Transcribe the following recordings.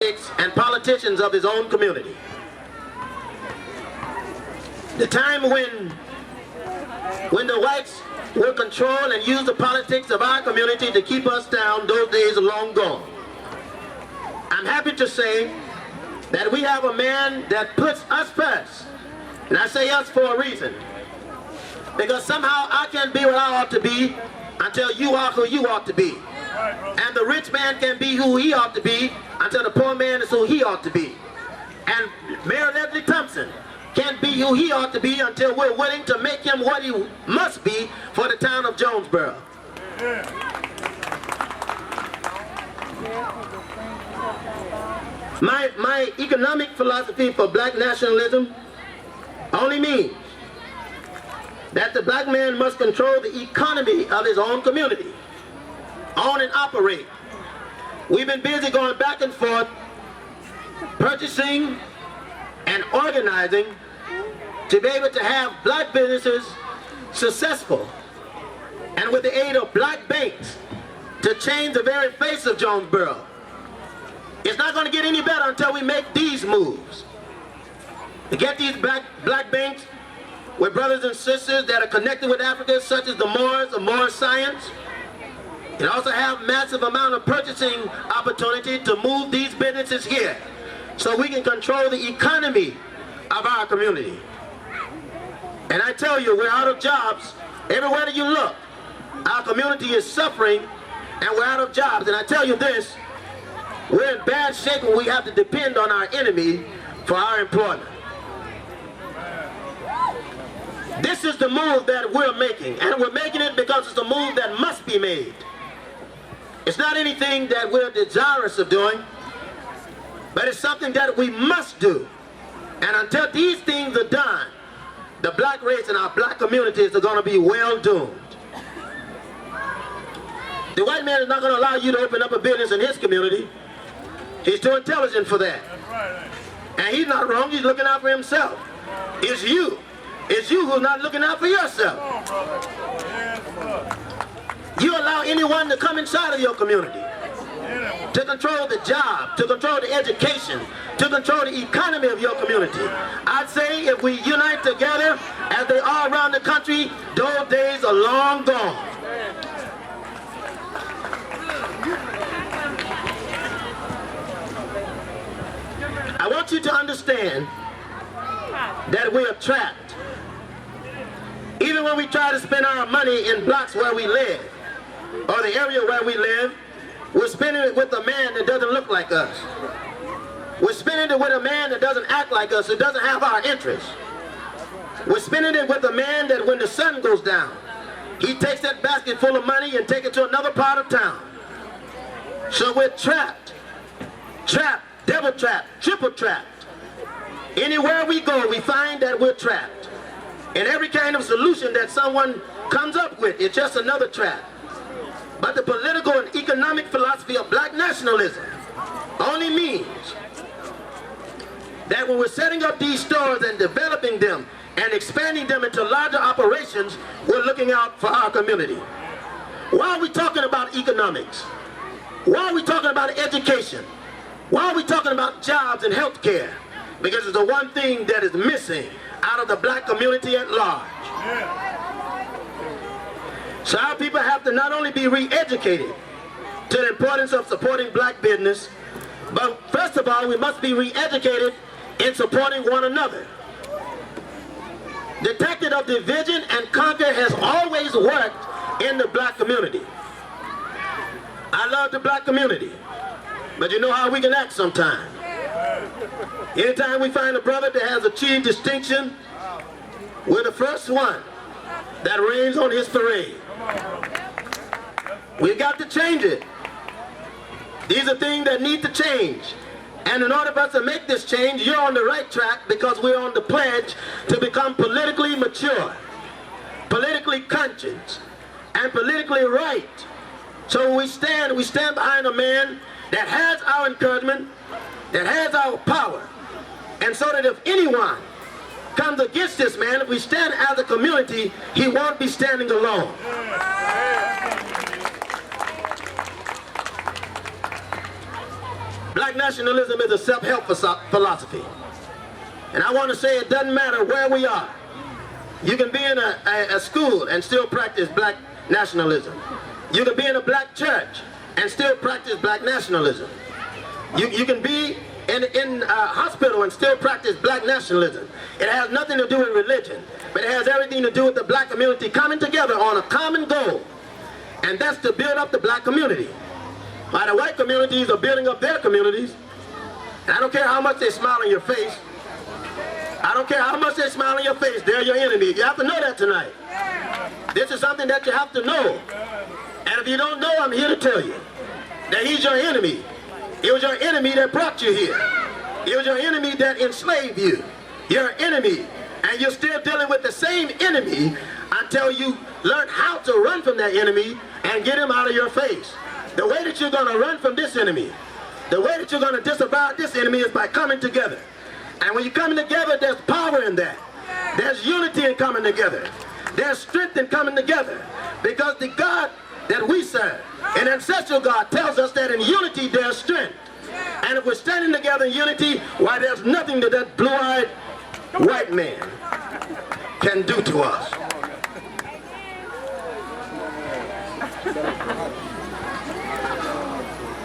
and politicians of his own community. The time when the whites will control and use the politics of our community to keep us down, those days are long gone. I'm happy to say that we have a man that puts us first. And I say us for a reason. Because somehow I can't be what I ought to be until you are who you ought to be. And the rich man can be who he ought to be until the poor man is who he ought to be. And Mayor Leslie Thompson can't be who he ought to be until we're willing to make him what he must be for the town of Jonesboro. My economic philosophy for black nationalism only means that the black man must control the economy of his own community, own and operate. We've been busy going back and forth, purchasing and organizing to be able to have black businesses successful, and with the aid of black banks to change the very face of Jonesboro. It's not going to get any better until we make these moves. To get these black banks with brothers and sisters that are connected with Africa, such as the Moors of Moor Science, and also have massive amount of purchasing opportunity to move these businesses here so we can control the economy of our community. And I tell you, we're out of jobs. Everywhere that you look, our community is suffering and we're out of jobs. And I tell you this, we're in bad shape when we have to depend on our enemy for our employment. This is the move that we're making, and we're making it because it's a move that must be made. It's not anything that we're desirous of doing, but it's something that we must do. And until these things are done, the black race and our black communities are going to be well doomed. The white man is not going to allow you to open up a business in his community. He's too intelligent for that. And he's not wrong, he's looking out for himself. It's you. It's you who's not looking out for yourself. You allow anyone to come inside of your community to control the job, to control the education, to control the economy of your community. I'd say if we unite together as they are around the country, those days are long gone. I want you to understand that we are trapped. Even when we try to spend our money in blocks where we live, or the area where we live, we're spending it with a man that doesn't look like us. We're spending it with a man that doesn't act like us, who doesn't have our interests. We're spending it with a man that when the sun goes down, he takes that basket full of money and takes it to another part of town. So we're trapped, double trapped, triple trapped. Anywhere we go, we find that we're trapped. And every kind of solution that someone comes up with, it's just another trap. But the political and economic philosophy of black nationalism only means that when we're setting up these stores and developing them and expanding them into larger operations, we're looking out for our community. Why are we talking about economics? Why are we talking about education? Why are we talking about jobs and health care? Because it's the one thing that is missing out of the black community at large. So our people have to not only be re-educated to the importance of supporting black business, but first of all, we must be re-educated in supporting one another. The tactic of division and conquer has always worked in the black community. I love the black community, but you know how we can act sometimes. Anytime we find a brother that has achieved distinction, we're the first one that rains on his parade. We've got to change it. These are things that need to change. And in order for us to make this change, you're on the right track because we're on the pledge to become politically mature, politically conscious, and politically right. So when we stand behind a man that has our encouragement, that has our power. And so that if anyone comes against this man, if we stand as a community, he won't be standing alone. Black nationalism is a self-help philosophy. And I want to say it doesn't matter where we are. You can be in a school and still practice black nationalism. You can be in a black church and still practice black nationalism. You can be in a hospital and still practice black nationalism. It has nothing to do with religion, but it has everything to do with the black community coming together on a common goal, and that's to build up the black community. While the white communities are building up their communities, and I don't care how much they smile on your face, I don't care how much they smile on your face, they're your enemy. You have to know that tonight. This is something that you have to know. And if you don't know, I'm here to tell you that he's your enemy. It was your enemy that brought you here. It was your enemy that enslaved you. You're an enemy, and you're still dealing with the same enemy until you learn how to run from that enemy and get him out of your face. The way that you're going to run from this enemy, the way that you're going to disavow this enemy is by coming together. And when you're coming together, there's power in that. There's unity in coming together. There's strength in coming together. Because the God that we serve, an ancestral God, tells us that in unity there's strength. And if we're standing together in unity, why, there's nothing that that blue-eyed white man can do to us.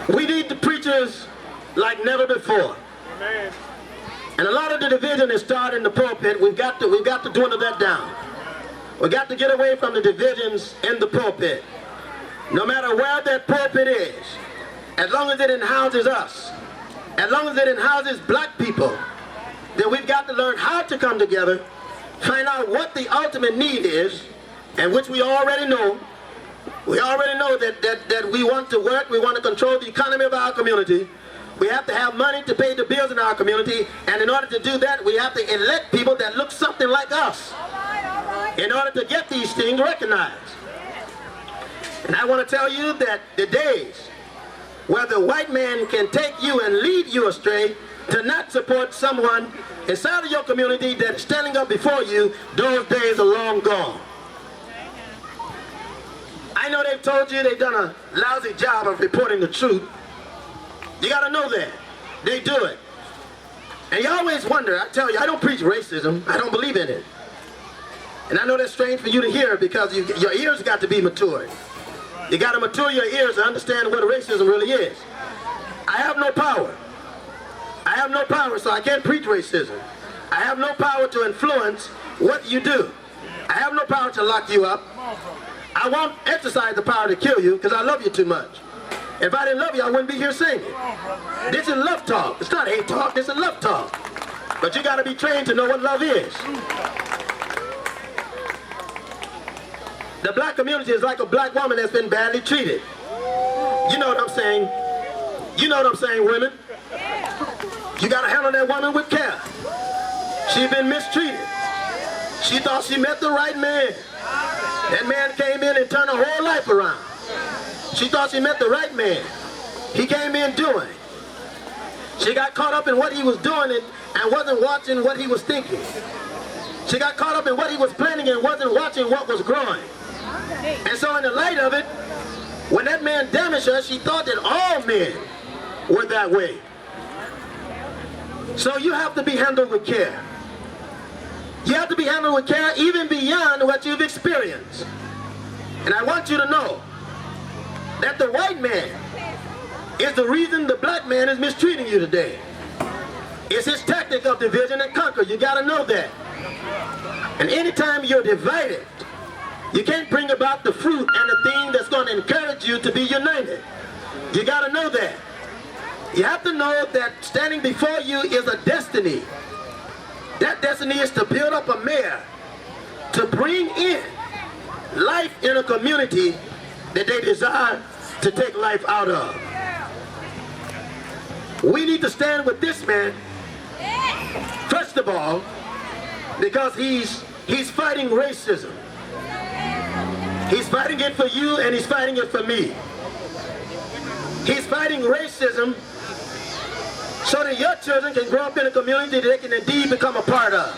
We need the preachers like never before. Amen. And a lot of the division is started in the pulpit. We've got to dwindle that down. We've got to get away from the divisions in the pulpit. No matter where that pulpit is, as long as it houses us, as long as it houses black people, then we've got to learn how to come together, find out what the ultimate need is, and which we already know. We already know that we want to work, we want to control the economy of our community. We have to have money to pay the bills in our community, and in order to do that, we have to elect people that look something like us in order to get these things recognized. And I want to tell you that the days where the white man can take you and lead you astray to not support someone inside of your community that is standing up before you, those days are long gone. I know they've told you they've done a lousy job of reporting the truth. You got to know that. They do it. And you always wonder, I tell you, I don't preach racism. I don't believe in it. And I know that's strange for you to hear because your ears got to be matured. You got to mature your ears to understand what racism really is. I have no power. I have no power, so I can't preach racism. I have no power to influence what you do. I have no power to lock you up. I won't exercise the power to kill you because I love you too much. If I didn't love you, I wouldn't be here singing. This is love talk. It's not hate talk, this is love talk. But you got to be trained to know what love is. The black community is like a black woman that's been badly treated. You know what I'm saying? You know what I'm saying, women? You got to handle that woman with care. She's been mistreated. She thought she met the right man. That man came in and turned her whole life around. She thought she met the right man. He came in doing. She got caught up in what he was doing and wasn't watching what he was thinking. She got caught up in what he was planning and wasn't watching what was growing. And so in the light of it, when that man damaged her, she thought that all men were that way. So you have to be handled with care. You have to be handled with care even beyond what you've experienced. And I want you to know that the white man is the reason the black man is mistreating you today. It's his tactic of division and conquer. You got to know that. And anytime you're divided, you can't bring about the fruit and the thing that's going to encourage you to be united. You got to know that. You have to know that standing before you is a destiny. That destiny is to build up a mayor, to bring in life in a community that they desire to take life out of. We need to stand with this man, first of all, because he's fighting racism. He's fighting it for you and he's fighting it for me. He's fighting racism so that your children can grow up in a community that they can indeed become a part of.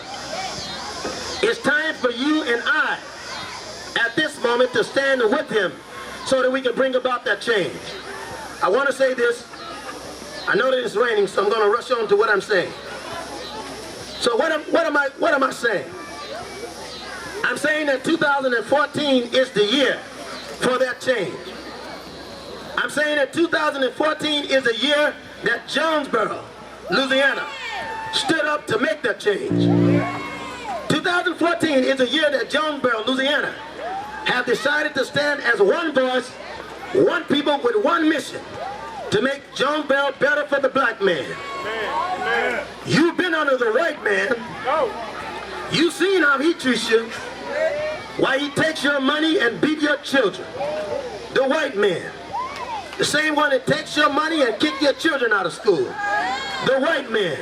It's time for you and I, at this moment, to stand with him so that we can bring about that change. I want to say this. I know that it's raining, so I'm going to rush on to what I'm saying. So what am I saying? I'm saying that 2014 is the year for that change. I'm saying that 2014 is the year that Jonesboro, Louisiana, stood up to make that change. 2014 is the year that Jonesboro, Louisiana, have decided to stand as one voice, one people with one mission, to make Jonesboro better for the black man. You've been under the white man. You've seen how he treats you, why he takes your money and beat your children. The white man. The same one that takes your money and kick your children out of school. The white man.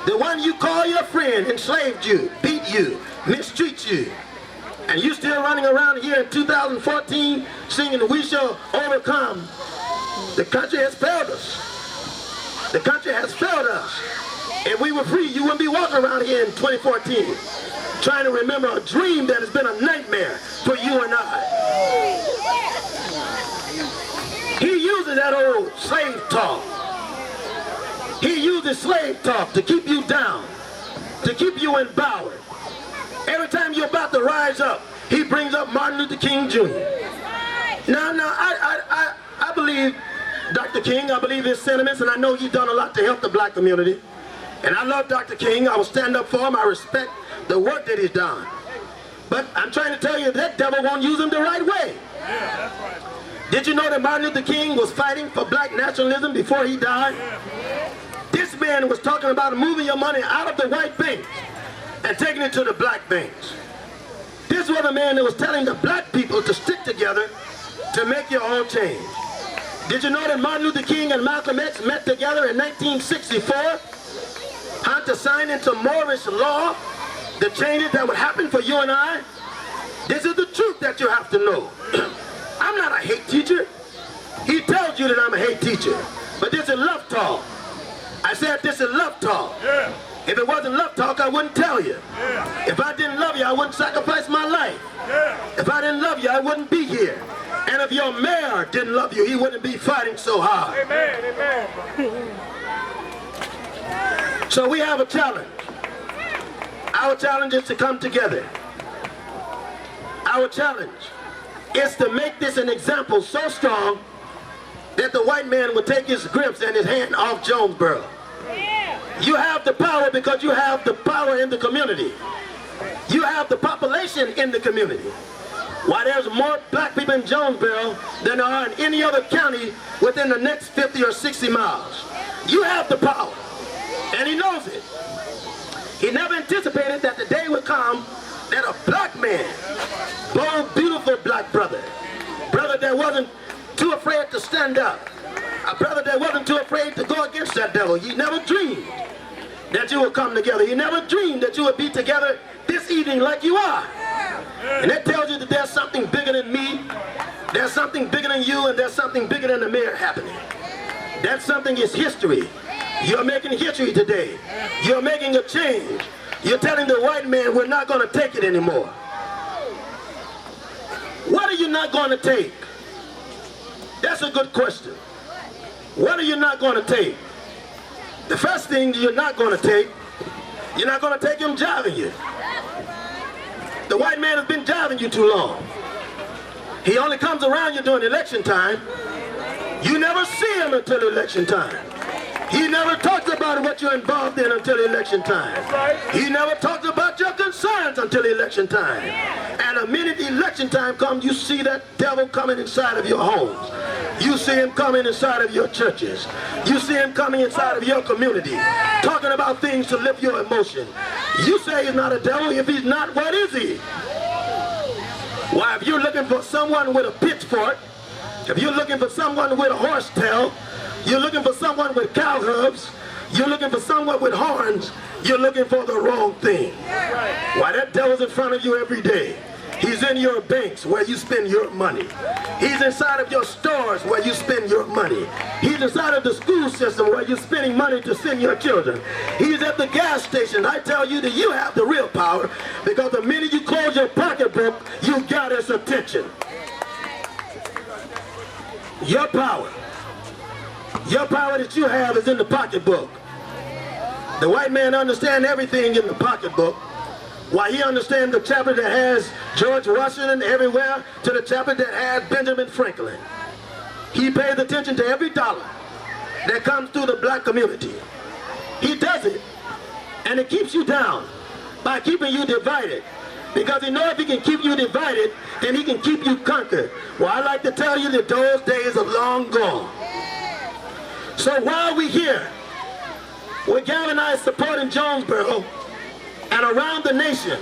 The one you call your friend enslaved you, beat you, mistreats you. And you still running around here in 2014 singing "We Shall Overcome." The country has failed us. The country has failed us. If we were free, you wouldn't be walking around here in 2014 trying to remember a dream that has been a nightmare for you and I. He uses that old slave talk. He uses slave talk to keep you down, to keep you empowered. Every time you're about to rise up, he brings up Martin Luther King Jr. Now, I believe Dr. King, I believe his sentiments, and I know he's done a lot to help the black community. And I love Dr. King. I will stand up for him. I respect the work that he's done. But I'm trying to tell you that devil won't use him the right way. Yeah, that's right. Did you know that Martin Luther King was fighting for black nationalism before he died? This man was talking about moving your money out of the white banks and taking it to the black banks. This was a man that was telling the black people to stick together to make your own change. Did you know that Martin Luther King and Malcolm X met together in 1964? To sign into Mauricelm law the changes that would happen for you and I? This is the truth that you have to know. I'm not a hate teacher. He tells you that I'm a hate teacher. But this is love talk. I said this is love talk. Yeah. If it wasn't love talk, I wouldn't tell you. Yeah. If I didn't love you, I wouldn't sacrifice my life. Yeah. If I didn't love you, I wouldn't be here. And if your mayor didn't love you, he wouldn't be fighting so hard. Amen. Amen. So we have a challenge. Our challenge is to come together. Our challenge is to make this an example so strong that the white man will take his grips and his hand off Jonesboro. You have the power because you have the power in the community. You have the population in the community. Why, there's more black people in Jonesboro than there are in any other county within the next 50 or 60 miles. You have the power. And he knows it. He never anticipated that the day would come that a black man, bold, beautiful black brother that wasn't too afraid to stand up, a brother that wasn't too afraid to go against that devil. He never dreamed that you would come together. He never dreamed that you would be together this evening like you are. And that tells you that there's something bigger than me, there's something bigger than you, and there's something bigger than the mayor happening. That something is history. You're making history today. You're making a change. You're telling the white man we're not going to take it anymore. What are you not going to take? That's a good question. What are you not going to take? The first thing you're not going to take, you're not going to take him jiving you. The white man has been jiving you too long. He only comes around you during election time. You never see him until election time. He never talks about what you're involved in until election time. He never talks about your concerns until election time. And the minute election time comes, you see that devil coming inside of your homes. You see him coming inside of your churches. You see him coming inside of your community, talking about things to lift your emotion. You say he's not a devil. If he's not, what is he? Why, if you're looking for someone with a pitchfork, if you're looking for someone with a horse tail, you're looking for someone with cow hooves, you're looking for someone with horns, you're looking for the wrong thing. Why, that devil's in front of you every day. He's in your banks where you spend your money. He's inside of your stores where you spend your money. He's inside of the school system where you're spending money to send your children. He's at the gas station. I tell you that you have the real power, because the minute you close your pocketbook, you got his attention. Your power. Your power that you have is in the pocketbook. The white man understands everything in the pocketbook, while he understands the chapter that has George Washington everywhere to the chapter that has Benjamin Franklin. He pays attention to every dollar that comes through the black community. He does it, and it keeps you down by keeping you divided. Because he knows if he can keep you divided, then he can keep you conquered. Well, I like to tell you that those days are long gone. So while we're here, we're galvanized supporting Jonesboro and around the nation.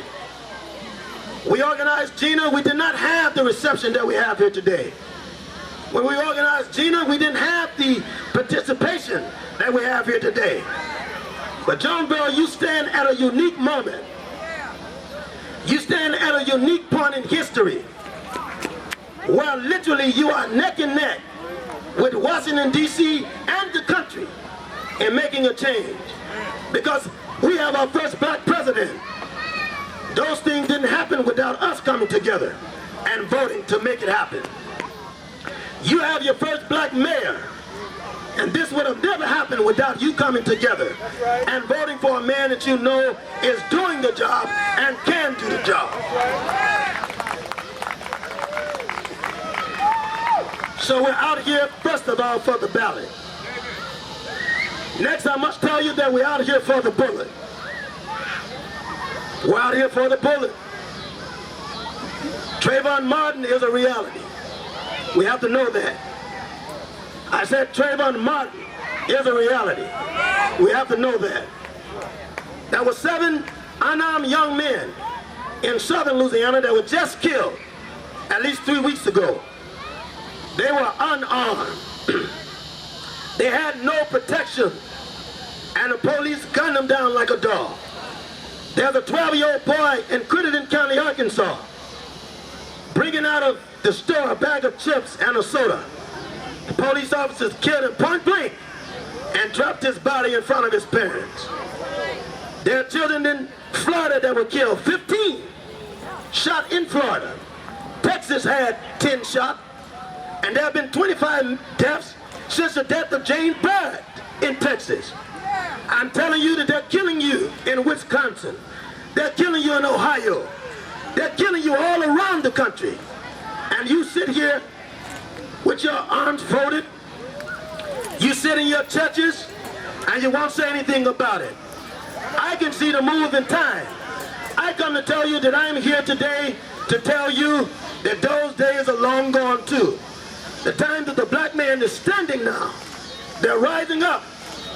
We organized Gina. We did not have the reception that we have here today. When we organized Gina, we didn't have the participation that we have here today. But Jonesboro, you stand at a unique moment. You stand at a unique point in history where literally you are neck and neck with Washington, D.C. and the country in making a change. Because we have our first black president. Those things didn't happen without us coming together and voting to make it happen. You have your first black mayor. And this would have never happened without you coming together and voting for a man that you know is doing the job and can do the job. So we're out here, first of all, for the ballot. Next, I must tell you that we're out here for the bullet. We're out here for the bullet. Trayvon Martin is a reality. We have to know that. I said Trayvon Martin is a reality. We have to know that. There were 7 unarmed young men in southern Louisiana that were just killed at least 3 weeks ago. They were unarmed. They had no protection, and the police gunned them down like a dog. There's a 12-year-old boy in Crittenden County, Arkansas, bringing out of the store a bag of chips and a soda. The police officers killed him point blank and dropped his body in front of his parents. There are children in Florida that were killed, 15 shot in Florida. Texas had 10 shot, and there have been 25 deaths since the death of Jane Bird in Texas. I'm telling you that they're killing you in Wisconsin. They're killing you in Ohio. They're killing you all around the country. And you sit here with your arms folded. You sit in your churches and you won't say anything about it. I can see the move in time. I come to tell you that I'm here today to tell you that those days are long gone too. The time that the black man is standing now. They're rising up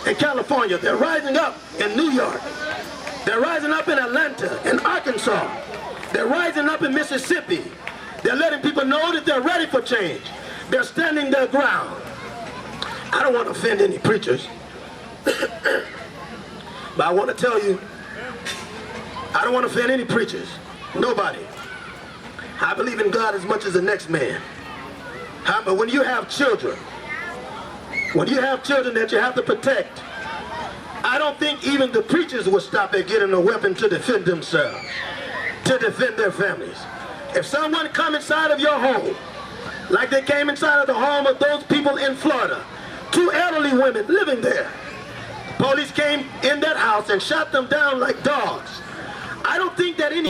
in California. They're rising up in New York. They're rising up in Atlanta, in Arkansas. They're rising up in Mississippi. They're letting people know that they're ready for change. They're standing their ground. I don't want to offend any preachers, but I want to tell you, I don't want to offend any preachers. Nobody. I believe in God as much as the next man. But when you have children that you have to protect, I don't think even the preachers will stop at getting a weapon to defend themselves, to defend their families. If someone come inside of your home, like they came inside of the home of those people in Florida, 2 elderly women living there, police came in that house and shot them down like dogs. I don't think that any